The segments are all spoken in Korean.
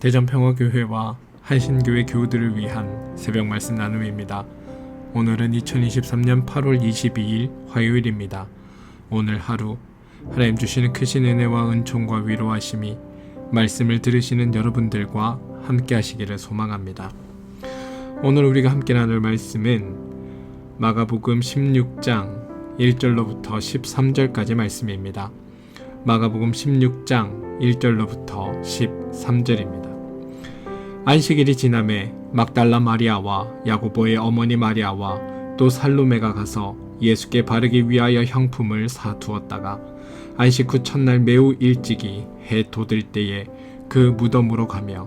대전평화교회와 한신교회 교우들을 위한 새벽 말씀 나눔입니다. 오늘은 2023년 8월 22일 화요일입니다. 오늘 하루 하나님 주시는 크신 은혜와 은총과 위로하심이 말씀을 들으시는 여러분들과 함께 하시기를 소망합니다. 오늘 우리가 함께 나눌 말씀은 마가복음 16장 1절로부터 13절까지 말씀입니다. 마가복음 16장 1절로부터 13절입니다. 안식일이 지남에 막달라 마리아와 야고보의 어머니 마리아와 또 살로메가 가서 예수께 바르기 위하여 향품을 사두었다가 안식 후 첫날 매우 일찍이 해 돋을 때에 그 무덤으로 가며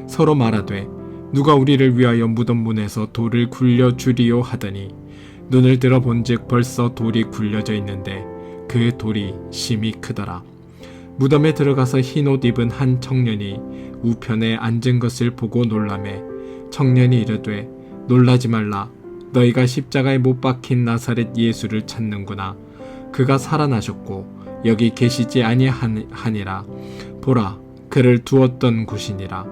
서로 말하되 누가 우리를 위하여 무덤 문에서 돌을 굴려 주리요 하더니 눈을 들어 본즉 벌써 돌이 굴려져 있는데 그 돌이 심히 크더라. 무덤에 들어가서 흰옷 입은 한 청년이 우편에 앉은 것을 보고 놀라매 청년이 이르되 놀라지 말라. 너희가 십자가에 못 박힌 나사렛 예수를 찾는구나. 그가 살아나셨고 여기 계시지 아니하니라. 보라, 그를 두었던 곳이니라.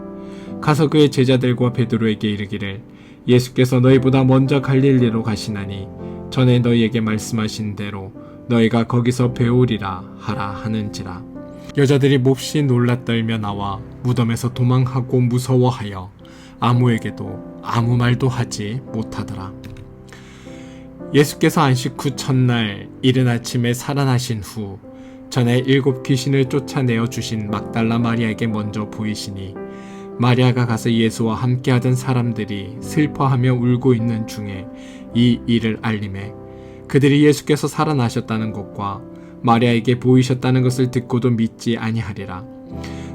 가서 그의 제자들과 베드로에게 이르기를 예수께서 너희보다 먼저 갈릴리로 가시나니 전에 너희에게 말씀하신 대로 너희가 거기서 배우리라 하라 하는지라. 여자들이 몹시 놀라 떨며 나와 무덤에서 도망하고 무서워하여 아무에게도 아무 말도 하지 못하더라. 예수께서 안식 후 첫날 이른 아침에 살아나신 후 전에 7 귀신을 쫓아내어 주신 막달라 마리아에게 먼저 보이시니 마리아가 가서 예수와 함께하던 사람들이 슬퍼하며 울고 있는 중에 이 일을 알림해 그들이 예수께서 살아나셨다는 것과 마리아에게 보이셨다는 것을 듣고도 믿지 아니하리라.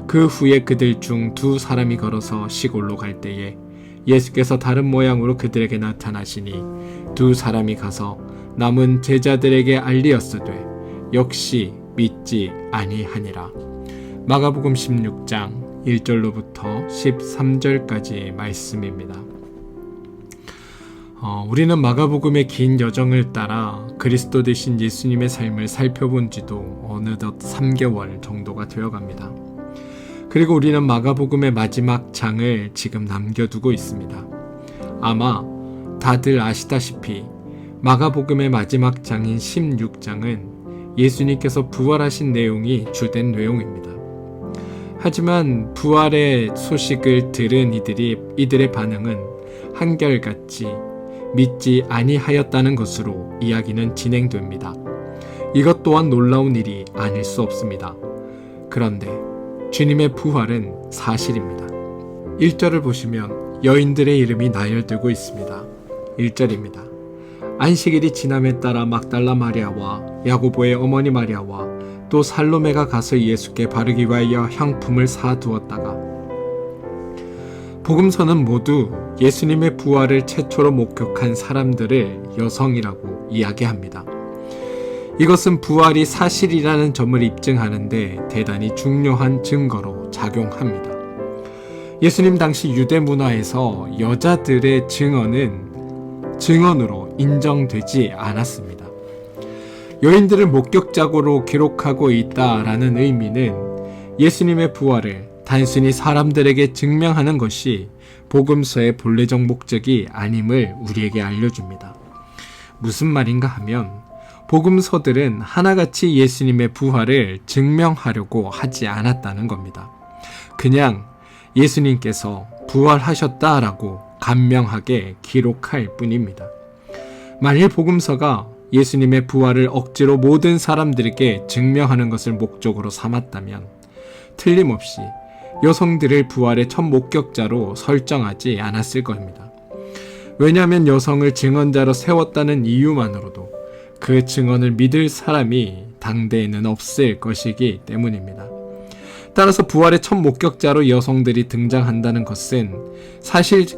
그 후에 그들 중 2 사람이 걸어서 시골로 갈 때에 예수께서 다른 모양으로 그들에게 나타나시니 2 사람이 가서 남은 제자들에게 알리었으되 역시 믿지 아니하니라. 마가복음 16장 1절로부터 13절까지 말씀입니다. 우리는 마가복음의 긴 여정을 따라 그리스도 되신 예수님의 삶을 살펴본 지도 어느덧 3개월 정도가 되어갑니다. 그리고 우리는 마가복음의 마지막 장을 지금 남겨두고 있습니다. 아마 다들 아시다시피 마가복음의 마지막 장인 16장은 예수님께서 부활하신 내용이 주된 내용입니다. 하지만 부활의 소식을 들은 이들의 반응은 한결같이 믿지 아니하였다는 것으로 이야기는 진행됩니다. 이것 또한 놀라운 일이 아닐 수 없습니다. 그런데 주님의 부활은 사실입니다. 1절을 보시면 여인들의 이름이 나열되고 있습니다. 1절입니다. 안식일이 지남에 따라 막달라 마리아와 야고보의 어머니 마리아와 또 살로메가 가서 예수께 바르기 위하여 향품을 사두었다가 복음서는 모두 예수님의 부활을 최초로 목격한 사람들을 여성이라고 이야기합니다. 이것은 부활이 사실이라는 점을 입증하는데 대단히 중요한 증거로 작용합니다. 예수님 당시 유대 문화에서 여자들의 증언은 증언으로 인정되지 않았습니다. 여인들을 목격자고로 기록하고 있다라는 의미는 예수님의 부활을 단순히 사람들에게 증명하는 것이 복음서의 본래적 목적이 아님을 우리에게 알려줍니다. 무슨 말인가 하면 복음서들은 하나같이 예수님의 부활을 증명하려고 하지 않았다는 겁니다. 그냥 예수님께서 부활하셨다라고 간명하게 기록할 뿐입니다. 만일 복음서가 예수님의 부활을 억지로 모든 사람들에게 증명하는 것을 목적으로 삼았다면 틀림없이 여성들을 부활의 첫 목격자로 설정하지 않았을 겁니다. 왜냐하면 여성을 증언자로 세웠다는 이유만으로도 그 증언을 믿을 사람이 당대에는 없을 것이기 때문입니다. 따라서 부활의 첫 목격자로 여성들이 등장한다는 것은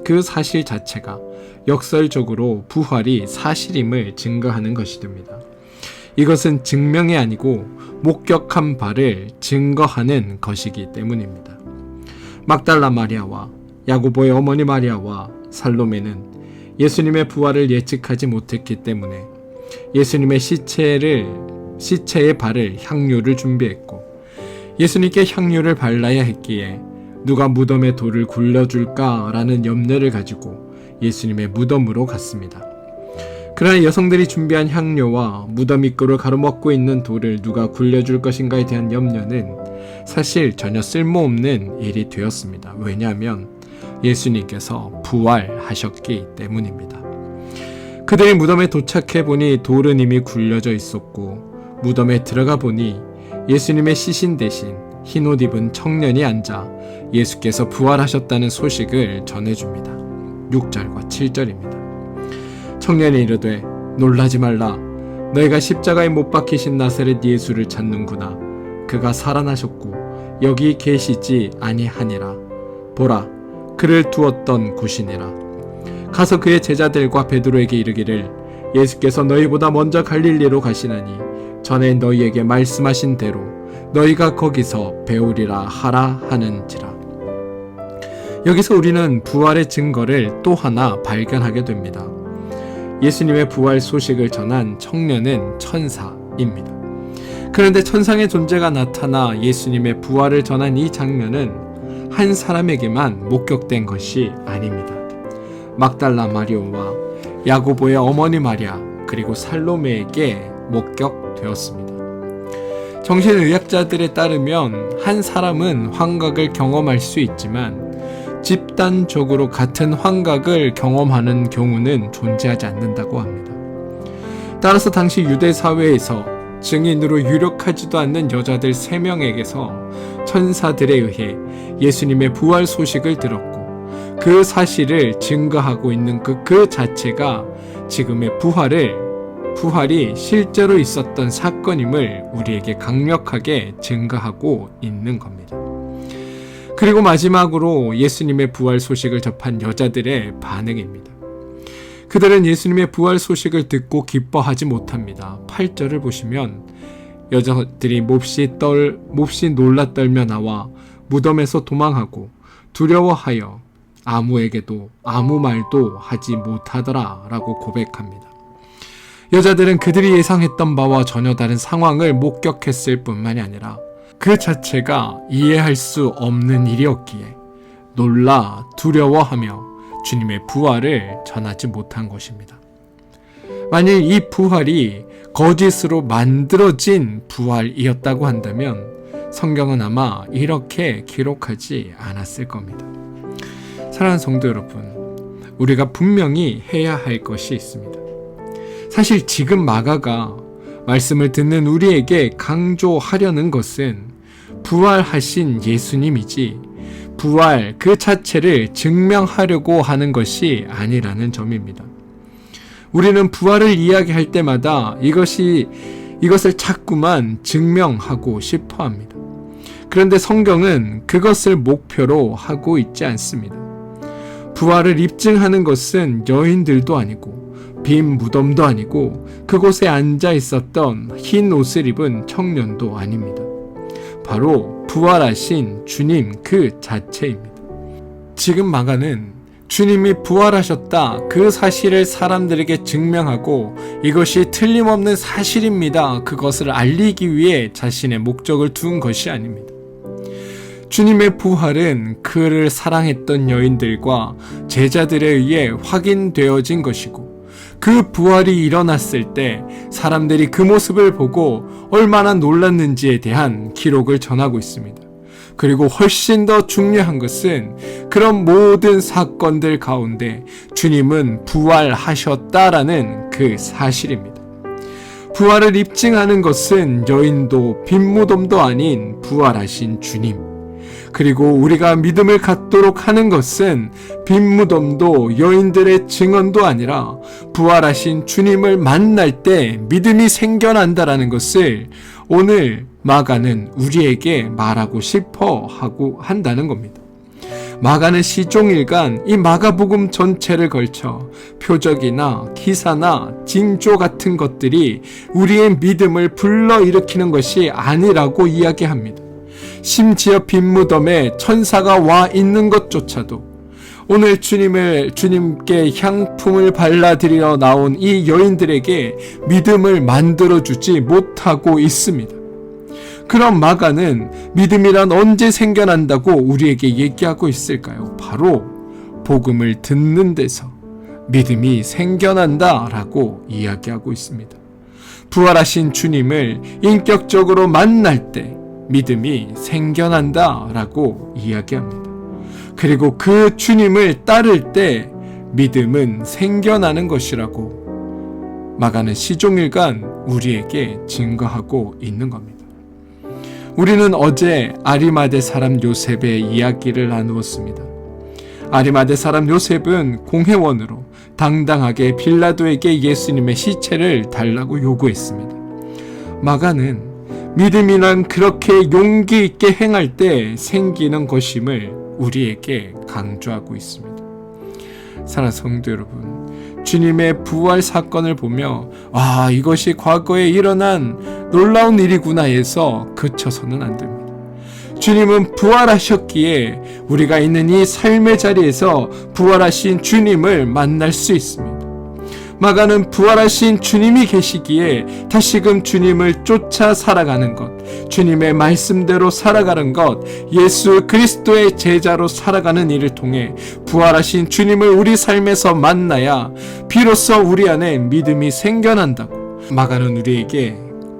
그 사실 자체가 역설적으로 부활이 사실임을 증거하는 것이 됩니다. 이것은 증명이 아니고 목격한 바를 증거하는 것이기 때문입니다. 막달라 마리아와 야고보의 어머니 마리아와 살로메는 예수님의 부활을 예측하지 못했기 때문에 예수님의 시체에 바를 향유를 준비했고 예수님께 향유를 발라야 했기에 누가 무덤에 돌을 굴려줄까라는 염려를 가지고 예수님의 무덤으로 갔습니다. 그러나 여성들이 준비한 향료와 무덤 입구를 가로막고 있는 돌을 누가 굴려줄 것인가에 대한 염려는 사실 전혀 쓸모없는 일이 되었습니다. 왜냐하면 예수님께서 부활하셨기 때문입니다. 그들이 무덤에 도착해 보니 돌은 이미 굴려져 있었고, 무덤에 들어가 보니 예수님의 시신 대신 흰옷 입은 청년이 앉아 예수께서 부활하셨다는 소식을 전해줍니다. 6절과 7절입니다. 청년이 이르되 놀라지 말라. 너희가 십자가에 못 박히신 나사렛 예수를 찾는구나. 그가 살아나셨고 여기 계시지 아니하니라. 보라, 그를 두었던 곳이니라. 가서 그의 제자들과 베드로에게 이르기를 예수께서 너희보다 먼저 갈릴리로 가시나니 전에 너희에게 말씀하신 대로 너희가 거기서 배우리라 하라 하는지라. 여기서 우리는 부활의 증거를 또 하나 발견하게 됩니다. 예수님의 부활 소식을 전한 청년은 천사입니다. 그런데 천상의 존재가 나타나 예수님의 부활을 전한 이 장면은 한 사람에게만 목격된 것이 아닙니다. 막달라 마리오와 야고보의 어머니 마리아 그리고 살로메에게 목격되었습니다. 정신의학자들에 따르면 한 사람은 환각을 경험할 수 있지만 집단적으로 같은 환각을 경험하는 경우는 존재하지 않는다고 합니다. 따라서 당시 유대 사회에서 증인으로 유력하지도 않는 여자들 3명에게서 천사들에 의해 예수님의 부활 소식을 들었고, 그 사실을 증거하고 있는 그 자체가 지금의 부활이 실제로 있었던 사건임을 우리에게 강력하게 증거하고 있는 겁니다. 그리고 마지막으로 예수님의 부활 소식을 접한 여자들의 반응입니다. 그들은 예수님의 부활 소식을 듣고 기뻐하지 못합니다. 8절을 보시면 여자들이 몹시 놀라 떨며 나와 무덤에서 도망하고 두려워하여 아무에게도 아무 말도 하지 못하더라 라고 고백합니다. 여자들은 그들이 예상했던 바와 전혀 다른 상황을 목격했을 뿐만이 아니라 그 자체가 이해할 수 없는 일이었기에 놀라 두려워하며 주님의 부활을 전하지 못한 것입니다. 만일 이 부활이 거짓으로 만들어진 부활이었다고 한다면 성경은 아마 이렇게 기록하지 않았을 겁니다. 사랑하는 성도 여러분, 우리가 분명히 해야 할 것이 있습니다. 사실 지금 마가가 말씀을 듣는 우리에게 강조하려는 것은 부활하신 예수님이지 부활 그 자체를 증명하려고 하는 것이 아니라는 점입니다. 우리는 부활을 이야기할 때마다 이것을 자꾸만 증명하고 싶어 합니다. 그런데 성경은 그것을 목표로 하고 있지 않습니다. 부활을 입증하는 것은 여인들도 아니고 빈 무덤도 아니고 그곳에 앉아 있었던 흰 옷을 입은 청년도 아닙니다. 바로 부활하신 주님 그 자체입니다. 지금 마가는 주님이 부활하셨다 그 사실을 사람들에게 증명하고 이것이 틀림없는 사실입니다. 그것을 알리기 위해 자신의 목적을 둔 것이 아닙니다. 주님의 부활은 그를 사랑했던 여인들과 제자들에 의해 확인되어진 것이고, 그 부활이 일어났을 때 사람들이 그 모습을 보고 얼마나 놀랐는지에 대한 기록을 전하고 있습니다. 그리고 훨씬 더 중요한 것은 그런 모든 사건들 가운데 주님은 부활하셨다라는 그 사실입니다. 부활을 입증하는 것은 여인도 빈무덤도 아닌 부활하신 주님, 그리고 우리가 믿음을 갖도록 하는 것은 빈무덤도 여인들의 증언도 아니라 부활하신 주님을 만날 때 믿음이 생겨난다라는 것을 오늘 마가는 우리에게 말하고 싶어 하고 한다는 겁니다. 마가는 시종일관 이 마가복음 전체를 걸쳐 표적이나 기사나 징조 같은 것들이 우리의 믿음을 불러일으키는 것이 아니라고 이야기합니다. 심지어 빈무덤에 천사가 와 있는 것조차도 오늘 주님께 향품을 발라드리러 나온 이 여인들에게 믿음을 만들어주지 못하고 있습니다. 그럼 마가는 믿음이란 언제 생겨난다고 우리에게 얘기하고 있을까요? 바로 복음을 듣는 데서 믿음이 생겨난다 라고 이야기하고 있습니다. 부활하신 주님을 인격적으로 만날 때 믿음이 생겨난다 라고 이야기합니다. 그리고 그 주님을 따를 때 믿음은 생겨나는 것이라고 마가는 시종일관 우리에게 증거하고 있는 겁니다. 우리는 어제 아리마대 사람 요셉의 이야기를 나누었습니다. 아리마대 사람 요셉은 공회원으로 당당하게 빌라도에게 예수님의 시체를 달라고 요구했습니다. 마가는 믿음이란 그렇게 용기 있게 행할 때 생기는 것임을 우리에게 강조하고 있습니다. 사랑하는 성도 여러분, 주님의 부활 사건을 보며 이것이 과거에 일어난 놀라운 일이구나 해서 그쳐서는 안 됩니다. 주님은 부활하셨기에 우리가 있는 이 삶의 자리에서 부활하신 주님을 만날 수 있습니다. 마가는 부활하신 주님이 계시기에 다시금 주님을 쫓아 살아가는 것, 주님의 말씀대로 살아가는 것, 예수 그리스도의 제자로 살아가는 일을 통해 부활하신 주님을 우리 삶에서 만나야 비로소 우리 안에 믿음이 생겨난다고 마가는 우리에게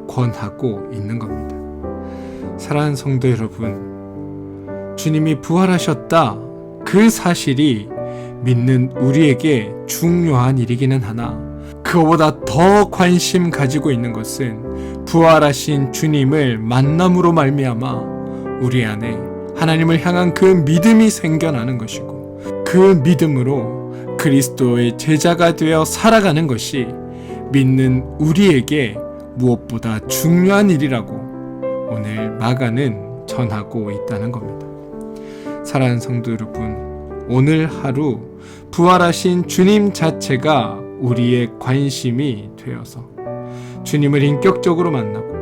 권하고 있는 겁니다. 사랑하는 성도 여러분, 주님이 부활하셨다, 그 사실이 믿는 우리에게 중요한 일이기는 하나 그거보다 더 관심 가지고 있는 것은 부활하신 주님을 만남으로 말미암아 우리 안에 하나님을 향한 그 믿음이 생겨나는 것이고, 그 믿음으로 그리스도의 제자가 되어 살아가는 것이 믿는 우리에게 무엇보다 중요한 일이라고 오늘 마가는 전하고 있다는 겁니다. 사랑하는 성도 여러분, 오늘 하루 부활하신 주님 자체가 우리의 관심이 되어서 주님을 인격적으로 만나고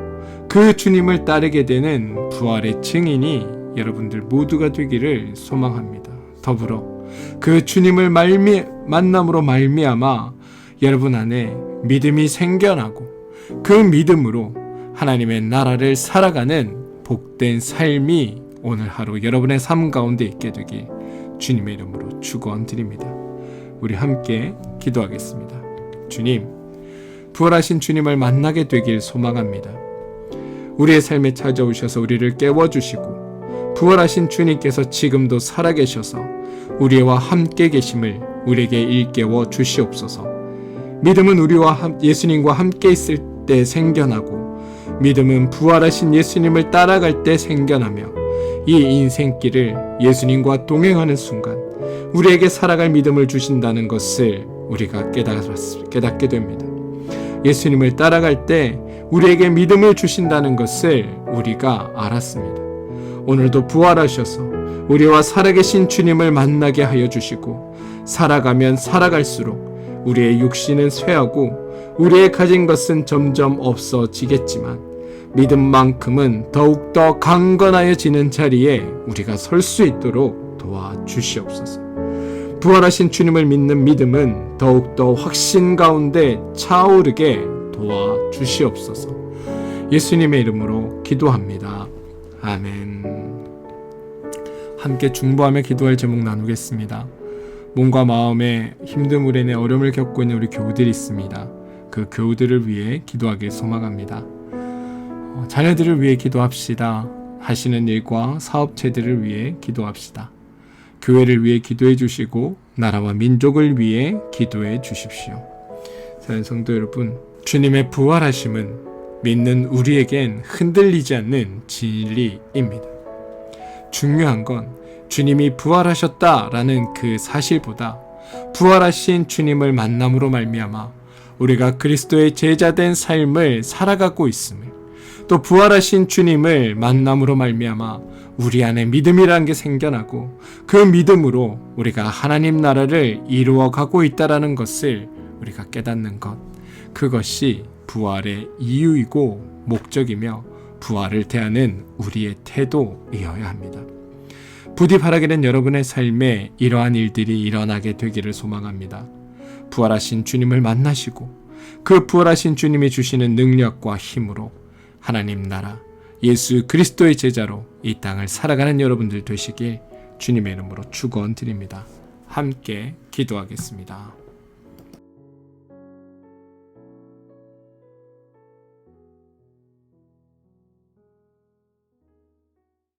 그 주님을 따르게 되는 부활의 증인이 여러분들 모두가 되기를 소망합니다. 더불어 그 주님을 만남으로 말미암아 여러분 안에 믿음이 생겨나고 그 믿음으로 하나님의 나라를 살아가는 복된 삶이 오늘 하루 여러분의 삶 가운데 있게 되길 주님의 이름으로 축원드립니다. 우리 함께 기도하겠습니다. 주님, 부활하신 주님을 만나게 되길 소망합니다. 우리의 삶에 찾아오셔서 우리를 깨워주시고 부활하신 주님께서 지금도 살아계셔서 우리와 함께 계심을 우리에게 일깨워 주시옵소서. 믿음은 우리와 예수님과 함께 있을 때 생겨나고 믿음은 부활하신 예수님을 따라갈 때 생겨나며 이 인생길을 예수님과 동행하는 순간 우리에게 살아갈 믿음을 주신다는 것을 우리가 깨닫게 됩니다. 예수님을 따라갈 때 우리에게 믿음을 주신다는 것을 우리가 알았습니다. 오늘도 부활하셔서 우리와 살아계신 주님을 만나게 하여 주시고, 살아가면 살아갈수록 우리의 육신은 쇠하고 우리의 가진 것은 점점 없어지겠지만 믿음만큼은 더욱더 강건하여지는 자리에 우리가 설 수 있도록 도와주시옵소서. 부활하신 주님을 믿는 믿음은 더욱더 확신 가운데 차오르게 도와주시옵소서. 예수님의 이름으로 기도합니다. 아멘. 함께 중보하며 기도할 제목 나누겠습니다. 몸과 마음에 힘듦으로 인해 어려움을 겪고 있는 우리 교우들이 있습니다. 그 교우들을 위해 기도하길 소망합니다. 자녀들을 위해 기도합시다. 하시는 일과 사업체들을 위해 기도합시다. 교회를 위해 기도해 주시고 나라와 민족을 위해 기도해 주십시오. 사랑하는 성도 여러분, 주님의 부활하심은 믿는 우리에겐 흔들리지 않는 진리입니다. 중요한 건 주님이 부활하셨다라는 그 사실보다 부활하신 주님을 만남으로 말미암아 우리가 그리스도의 제자된 삶을 살아가고 있음을, 또 부활하신 주님을 만남으로 말미암아 우리 안에 믿음이라는 게 생겨나고 그 믿음으로 우리가 하나님 나라를 이루어가고 있다는 것을 우리가 깨닫는 것, 그것이 부활의 이유이고 목적이며 부활을 대하는 우리의 태도이어야 합니다. 부디 바라기는 여러분의 삶에 이러한 일들이 일어나게 되기를 소망합니다. 부활하신 주님을 만나시고 그 부활하신 주님이 주시는 능력과 힘으로 하나님 나라, 예수 그리스도의 제자로 이 땅을 살아가는 여러분들 되시길 주님의 이름으로 축원드립니다. 함께 기도하겠습니다.